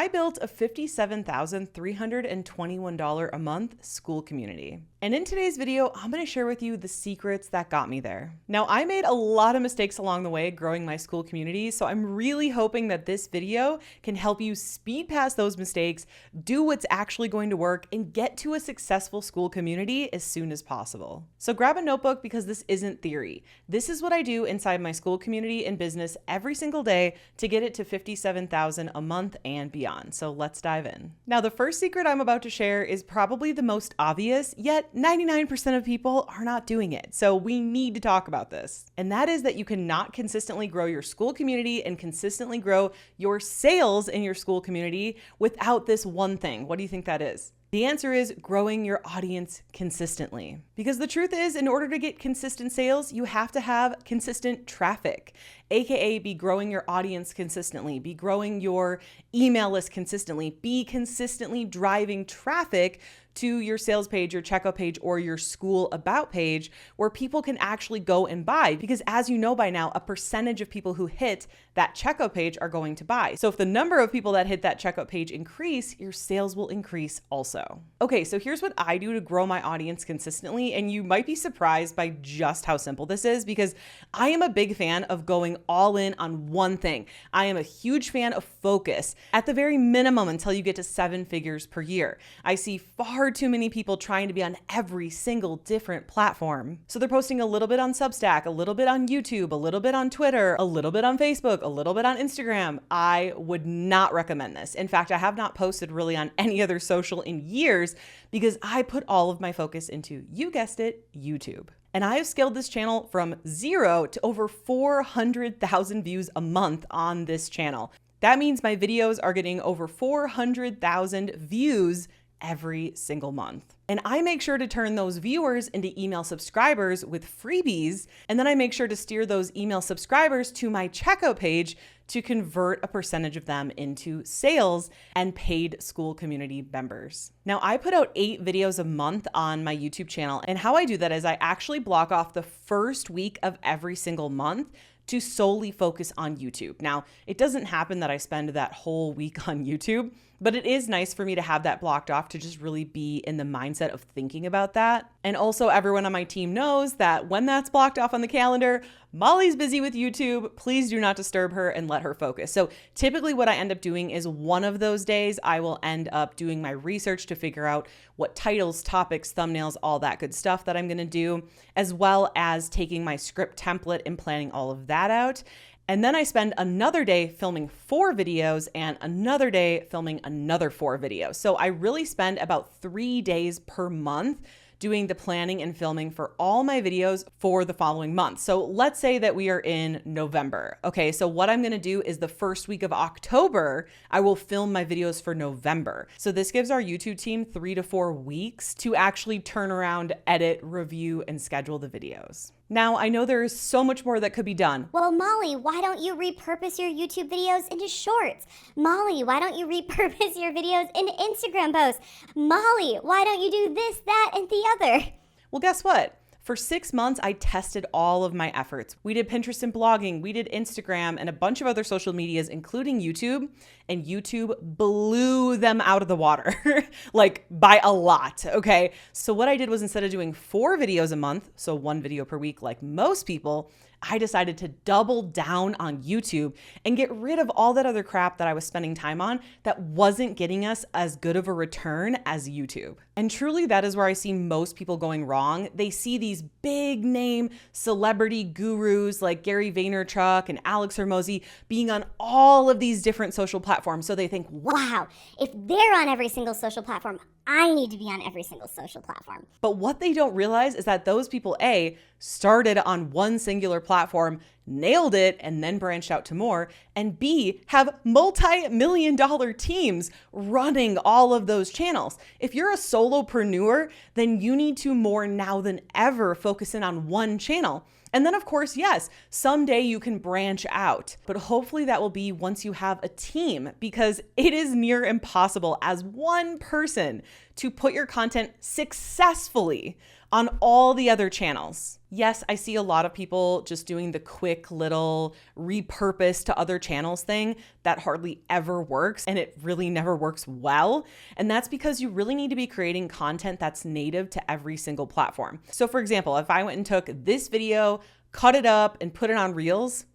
I built a $57,321 a month school community. And in today's video, I'm going to share with you the secrets that got me there. Now, I made a lot of mistakes along the way growing my school community, so I'm really hoping that this video can help you speed past those mistakes, do what's actually going to work, and get to a successful school community as soon as possible. So grab a notebook because this isn't theory. This is what I do inside my school community and business every single day to get it to $57,000 a month and beyond. So let's dive in. Now, the first secret I'm about to share is probably the most obvious, yet 99% of people are not doing it. So we need to talk about this. And that is that you cannot consistently grow your school community and consistently grow your sales in your school community without this one thing. What do you think that is? The answer is growing your audience consistently. Because the truth is, in order to get consistent sales, you have to have consistent traffic, aka be growing your audience consistently, be growing your email list consistently, be consistently driving traffic to your sales page, your checkout page, or your school about page where people can actually go and buy. Because as you know by now, a percentage of people who hit that checkout page are going to buy. So if the number of people that hit that checkout page increase, your sales will increase also. Okay, so here's what I do to grow my audience consistently. And you might be surprised by just how simple this is because I am a big fan of going all in on one thing. I am a huge fan of focus at the very minimum until you get to 7 figures per year. I see far too many people trying to be on every single different platform. So they're posting a little bit on Substack, a little bit on YouTube, a little bit on Twitter, a little bit on Facebook, a little bit on Instagram. I would not recommend this. In fact, I have not posted really on any other social in years because I put all of my focus into, you guessed it, YouTube. And I have scaled this channel from 0 to over 400,000 views a month on this channel. That means my videos are getting over 400,000 views every single month. And I make sure to turn those viewers into email subscribers with freebies. And then I make sure to steer those email subscribers to my checkout page to convert a percentage of them into sales and paid school community members. Now, I put out 8 videos a month on my YouTube channel. And how I do that is I actually block off the first week of every single month to solely focus on YouTube. Now, it doesn't happen that I spend that whole week on YouTube, but it is nice for me to have that blocked off to just really be in the mindset of thinking about that. And also everyone on my team knows that when that's blocked off on the calendar, Molly's busy with YouTube. Please do not disturb her and let her focus. So typically what I end up doing is one of those days, I will end up doing my research to figure out what titles, topics, thumbnails, all that good stuff that I'm going to do, as well as taking my script template and planning all of that out. And then I spend another day filming 4 videos and another day filming another 4 videos. So I really spend about 3 days per month doing the planning and filming for all my videos for the following month. So let's say that we are in November. Okay, so what I'm gonna do is the first week of October, I will film my videos for November. So this gives our YouTube team 3 to 4 weeks to actually turn around, edit, review, and schedule the videos. Now, I know there is so much more that could be done. Well, Molly, why don't you repurpose your YouTube videos into shorts? Molly, why don't you repurpose your videos into Instagram posts? Molly, why don't you do this, that, and the other? Well, guess what? For 6 months, I tested all of my efforts. We did Pinterest and blogging, we did Instagram and a bunch of other social medias, including YouTube, and YouTube blew them out of the water, like by a lot, okay? So what I did was instead of doing 4 videos a month, so 1 video per week like most people, I decided to double down on YouTube and get rid of all that other crap that I was spending time on that wasn't getting us as good of a return as YouTube. And truly, that is where I see most people going wrong. They see these big name celebrity gurus like Gary Vaynerchuk and Alex Hormozi being on all of these different social platforms. So they think, wow, if they're on every single social platform, I need to be on every single social platform. But what they don't realize is that those people, A, started on one singular platform, nailed it, and then branched out to more, and B, have multi-million-dollar teams running all of those channels. If you're a solopreneur, then you need to more now than ever focus in on one channel. And then of course, yes, someday you can branch out, but hopefully that will be once you have a team, because it is near impossible as one person to put your content successfully on all the other channels. Yes, I see a lot of people just doing the quick little repurpose to other channels thing that hardly ever works, and it really never works well. And that's because you really need to be creating content that's native to every single platform. So for example, if I went and took this video, cut it up, and put it on Reels,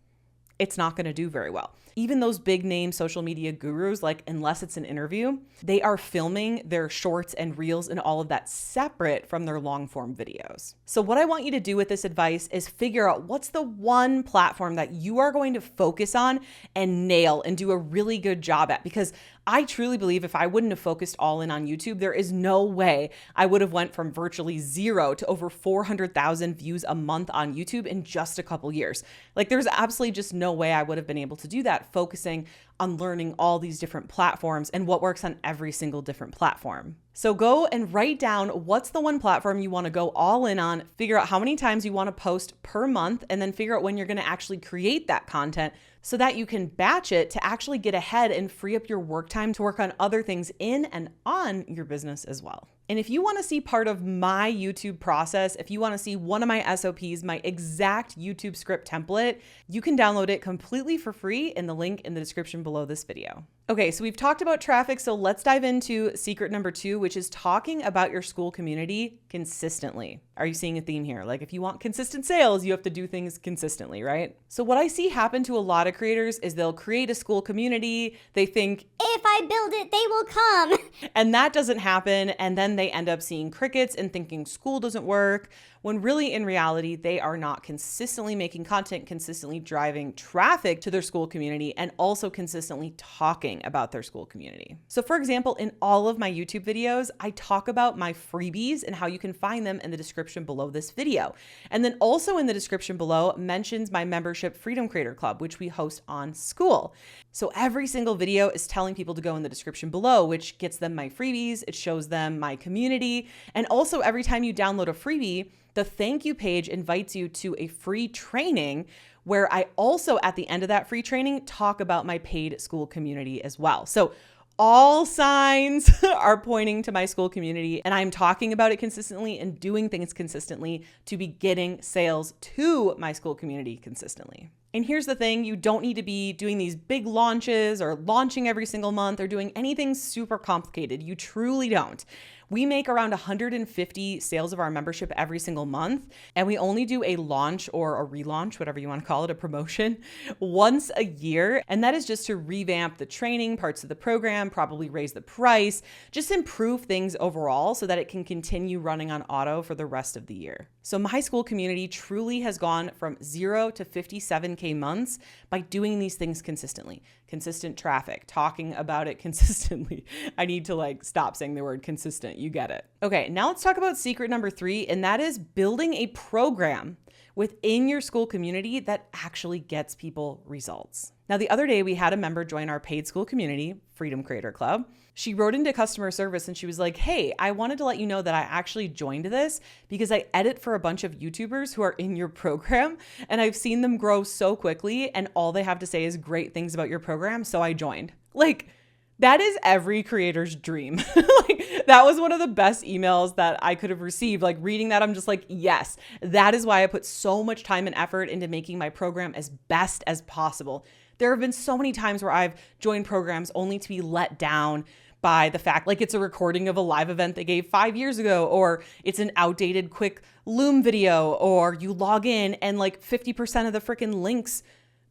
it's not going to do very well. Even those big name social media gurus, like unless it's an interview, they are filming their shorts and reels and all of that separate from their long form videos. So what I want you to do with this advice is figure out what's the one platform that you are going to focus on and nail and do a really good job at, because I truly believe if I wouldn't have focused all in on YouTube, there is no way I would have went from virtually 0 to over 400,000 views a month on YouTube in just a couple years. Like there's absolutely just no way I would have been able to do that, focusing on learning all these different platforms and what works on every single different platform. So go and write down what's the one platform you want to go all in on, figure out how many times you want to post per month, and then figure out when you're going to actually create that content so that you can batch it to actually get ahead and free up your work time to work on other things in and on your business as well. And if you want to see part of my YouTube process, if you want to see one of my SOPs, my exact YouTube script template, you can download it completely for free in the link in the description below this video. Okay, so we've talked about traffic, so let's dive into secret number 2, which is talking about your Skool community consistently. Are you seeing a theme here? Like if you want consistent sales, you have to do things consistently, right? So what I see happen to a lot of creators is they'll create a Skool community. They think, if I build it, they will come. And that doesn't happen. And then they end up seeing crickets and thinking Skool doesn't work, when really in reality, they are not consistently making content, consistently driving traffic to their Skool community, and also consistently talking about their Skool community. So for example, in all of my YouTube videos, I talk about my freebies and how you can find them in the description below this video. And then also in the description below mentions my membership Freedom Creator Club, which we host on Skool. So every single video is telling people to go in the description below, which gets them my freebies. It shows them my community. And also every time you download a freebie, the thank you page invites you to a free training where I also, at the end of that free training, talk about my paid Skool community as well. So all signs are pointing to my Skool community, and I'm talking about it consistently and doing things consistently to be getting sales to my Skool community consistently. And here's the thing, you don't need to be doing these big launches or launching every single month or doing anything super complicated. You truly don't. We make around 150 sales of our membership every single month, and we only do a launch or a relaunch, whatever you want to call it, a promotion, once a year. And that is just to revamp the training parts of the program, probably raise the price, just improve things overall so that it can continue running on auto for the rest of the year. So my Skool community truly has gone from 0 to 57K months by doing these things consistently. Consistent traffic, talking about it consistently. I need to stop saying the word consistent. You get it. Okay, now let's talk about secret number 3, and that is building a program within your Skool community that actually gets people results. Now, the other day we had a member join our paid Skool community, Freedom Creator Club. She wrote into customer service and she was like, hey, I wanted to let you know that I actually joined this because I edit for a bunch of YouTubers who are in your program, and I've seen them grow so quickly and all they have to say is great things about your program, so I joined. That is every creator's dream. That was one of the best emails that I could have received. Reading that, I'm just like, yes, that is why I put so much time and effort into making my program as best as possible. There have been so many times where I've joined programs only to be let down by the fact it's a recording of a live event they gave 5 years ago, or it's an outdated quick Loom video, or you log in and 50% of the freaking links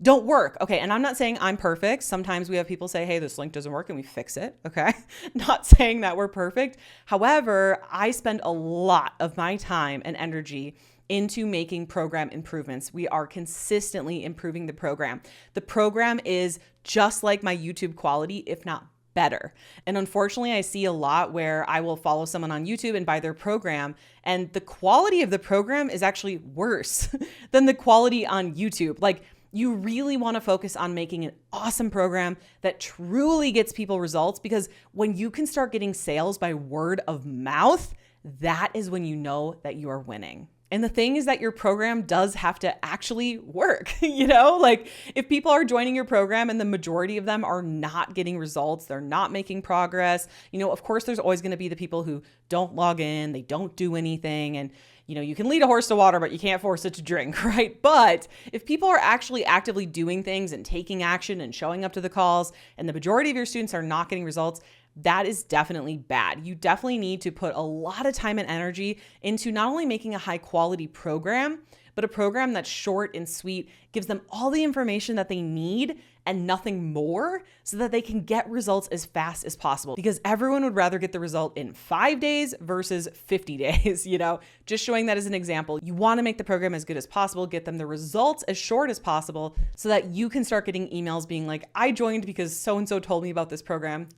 don't work. Okay. And I'm not saying I'm perfect. Sometimes we have people say, hey, this link doesn't work, and we fix it. Okay. Not saying that we're perfect. However, I spend a lot of my time and energy into making program improvements. We are consistently improving the program. The program is just like my YouTube quality, if not better. And unfortunately, I see a lot where I will follow someone on YouTube and buy their program, and the quality of the program is actually worse than the quality on YouTube. You really want to focus on making an awesome program that truly gets people results, because when you can start getting sales by word of mouth, that is when you know that you are winning. And the thing is that your program does have to actually work, you know? Like if people are joining your program and the majority of them are not getting results, they're not making progress, you know, of course there's always going to be the people who don't log in, they don't do anything, and you know, you can lead a horse to water, but you can't force it to drink, right? But if people are actually actively doing things and taking action and showing up to the calls, and the majority of your students are not getting results, that is definitely bad. You definitely need to put a lot of time and energy into not only making a high quality program, but a program that's short and sweet, gives them all the information that they need and nothing more so that they can get results as fast as possible, because everyone would rather get the result in 5 days versus 50 days, you know, just showing that as an example. You want to make the program as good as possible, get them the results as short as possible so that you can start getting emails being like, I joined because so-and-so told me about this program.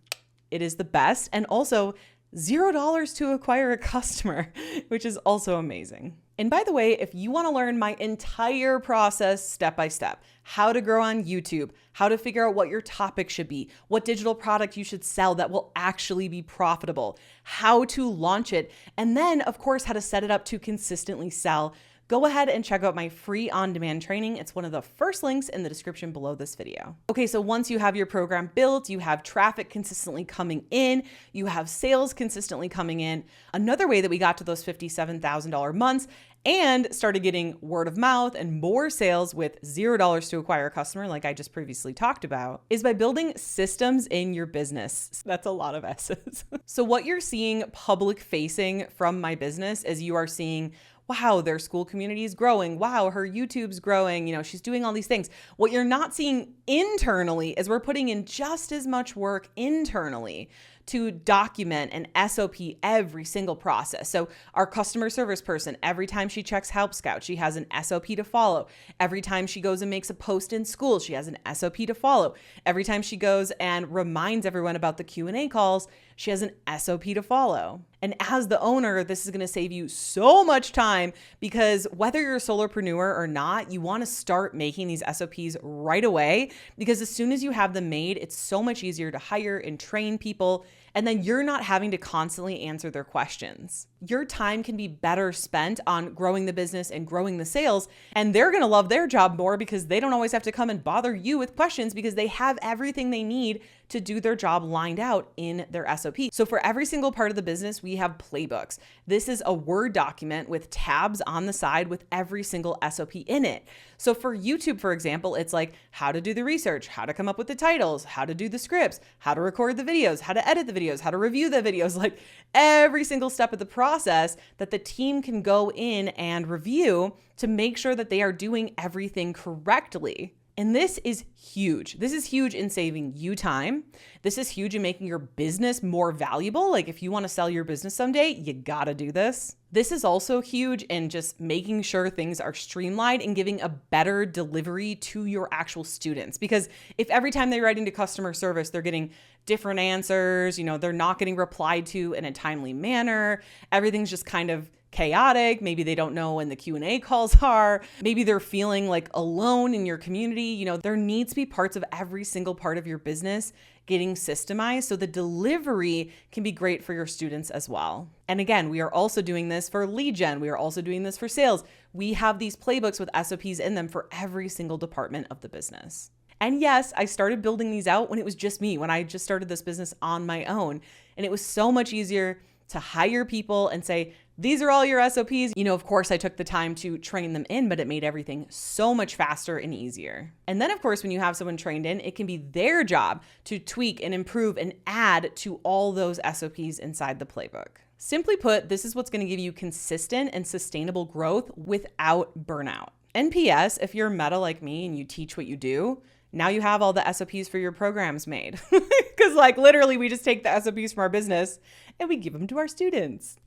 It is the best. And also $0 to acquire a customer, which is also amazing. And by the way, if you want to learn my entire process step by step, how to grow on YouTube, how to figure out what your topic should be, what digital product you should sell that will actually be profitable, how to launch it, and then of course, how to set it up to consistently sell, go ahead and check out my free on-demand training. It's one of the first links in the description below this video. Okay, so once you have your program built, you have traffic consistently coming in, you have sales consistently coming in. Another way that we got to those $57,000 months and started getting word of mouth and more sales with $0 to acquire a customer, like I just previously talked about, is by building systems in your business. That's a lot of S's. So what you're seeing public facing from my business is you are seeing, wow, their Skool community is growing. Wow, her YouTube's growing. You know, she's doing all these things. What you're not seeing internally is we're putting in just as much work internally to document and SOP every single process. So our customer service person, every time she checks Help Scout, she has an SOP to follow. Every time she goes and makes a post in Skool, she has an SOP to follow. Every time she goes and reminds everyone about the Q&A calls, she has an SOP to follow. And as the owner, this is going to save you so much time, because whether you're a solopreneur or not, you want to start making these SOPs right away, because as soon as you have them made, it's so much easier to hire and train people. And then you're not having to constantly answer their questions. Your time can be better spent on growing the business and growing the sales. And they're going to love their job more because they don't always have to come and bother you with questions, because they have everything they need to do their job lined out in their SOP. So for every single part of the business, we have playbooks. This is a Word document with tabs on the side with every single SOP in it. So for YouTube, for example, it's like how to do the research, how to come up with the titles, how to do the scripts, how to record the videos, how to edit the videos, how to review the videos, like every single step of the process that the team can go in and review to make sure that they are doing everything correctly. And this is huge. This is huge in saving you time. This is huge in making your business more valuable. Like if you want to sell your business someday, you gotta do this. This is also huge in just making sure things are streamlined and giving a better delivery to your actual students. Because if every time they're writing to customer service, they're getting different answers, you know, they're not getting replied to in a timely manner, everything's just kind of chaotic. Maybe they don't know when the Q&A calls are. Maybe they're feeling like alone in your community. You know, there needs to be parts of every single part of your business getting systemized so the delivery can be great for your students as well. And again, we are also doing this for lead gen. We are also doing this for sales. We have these playbooks with SOPs in them for every single department of the business. And yes, I started building these out when it was just me, when I just started this business on my own. And it was so much easier to hire people and say, these are all your SOPs. You know, of course, I took the time to train them in, but it made everything so much faster and easier. And then, of course, when you have someone trained in, it can be their job to tweak and improve and add to all those SOPs inside the playbook. Simply put, this is what's going to give you consistent and sustainable growth without burnout. And PS, if you're meta like me and you teach what you do, now you have all the SOPs for your programs made. Because like literally we just take the SOPs from our business and we give them to our students.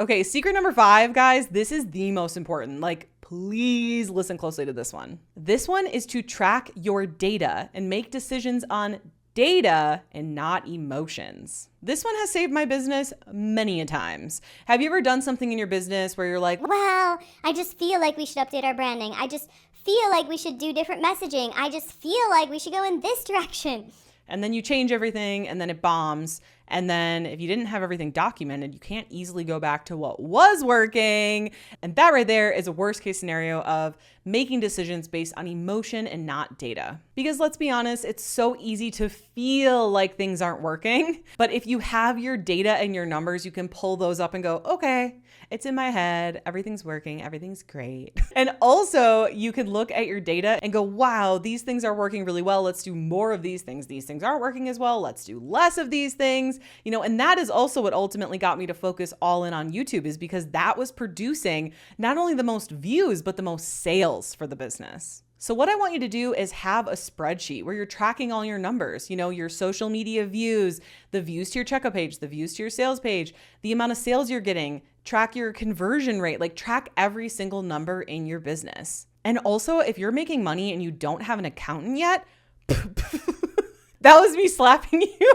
Okay, secret number 5, guys, this is the most important. Like, please listen closely to this one. This one is to track your data and make decisions on data and not emotions. This one has saved my business many a times. Have you ever done something in your business where you're like, well, I just feel like we should update our branding. I just feel like we should do different messaging. I just feel like we should go in this direction. And then you change everything and then it bombs. And then if you didn't have everything documented, you can't easily go back to what was working. And that right there is a worst case scenario of making decisions based on emotion and not data. Because let's be honest, it's so easy to feel like things aren't working. But if you have your data and your numbers, you can pull those up and go, okay, it's in my head, everything's working, everything's great. And also you can look at your data and go, wow, these things are working really well. Let's do more of these things. These things aren't working as well. Let's do less of these things. And that is also what ultimately got me to focus all in on YouTube, is because that was producing not only the most views, but the most sales for the business. So what I want you to do is have a spreadsheet where you're tracking all your numbers, your social media views, the views to your checkout page, the views to your sales page, the amount of sales you're getting, track your conversion rate, like track every single number in your business. And also, if you're making money and you don't have an accountant yet, that was me slapping you.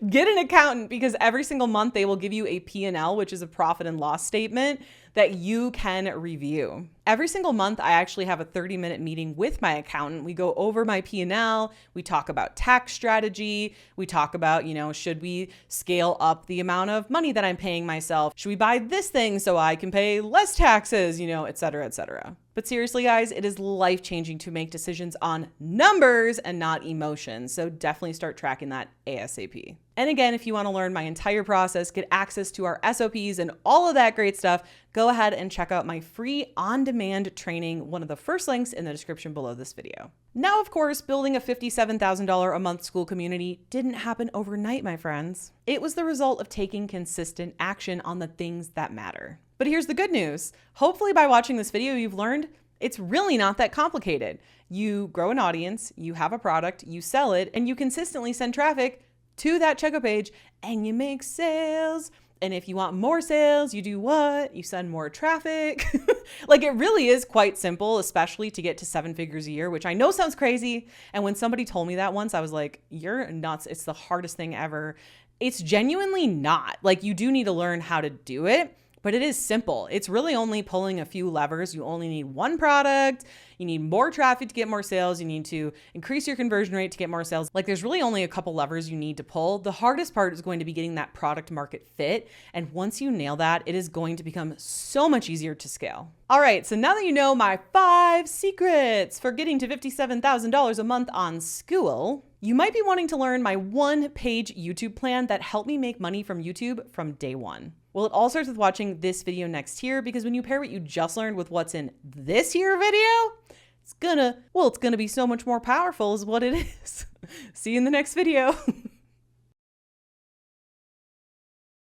Get an accountant, because every single month they will give you a P&L, which is a profit and loss statement that you can review. Every single month, I actually have a 30-minute meeting with my accountant. We go over my P&L. We talk about tax strategy. We talk about, should we scale up the amount of money that I'm paying myself? Should we buy this thing so I can pay less taxes, et cetera, et cetera. But seriously, guys, it is life-changing to make decisions on numbers and not emotions. So definitely start tracking that ASAP. And again, if you want to learn my entire process, get access to our SOPs and all of that great stuff, go ahead and check out my free on-demand training, one of the first links in the description below this video. Now, of course, building a $57,000 a month Skool community didn't happen overnight, my friends. It was the result of taking consistent action on the things that matter. But here's the good news. Hopefully by watching this video, you've learned it's really not that complicated. You grow an audience, you have a product, you sell it, and you consistently send traffic to that checkout page and you make sales. And if you want more sales, you do what? You send more traffic. Like, it really is quite simple, especially to get to 7 figures a year, which I know sounds crazy. And when somebody told me that once, I was like, you're nuts. It's the hardest thing ever. It's genuinely not. Like, you do need to learn how to do it, but it is simple. It's really only pulling a few levers. You only need one product. You need more traffic to get more sales. You need to increase your conversion rate to get more sales. Like, there's really only a couple levers you need to pull. The hardest part is going to be getting that product market fit. And once you nail that, it is going to become so much easier to scale. All right, so now that you know my 5 secrets for getting to $57,000 a month on Skool, you might be wanting to learn my 1-page YouTube plan that helped me make money from YouTube from day one. Well, it all starts with watching this video next here, because when you pair what you just learned with what's in this here video, it's gonna be so much more powerful is what it is. See you in the next video.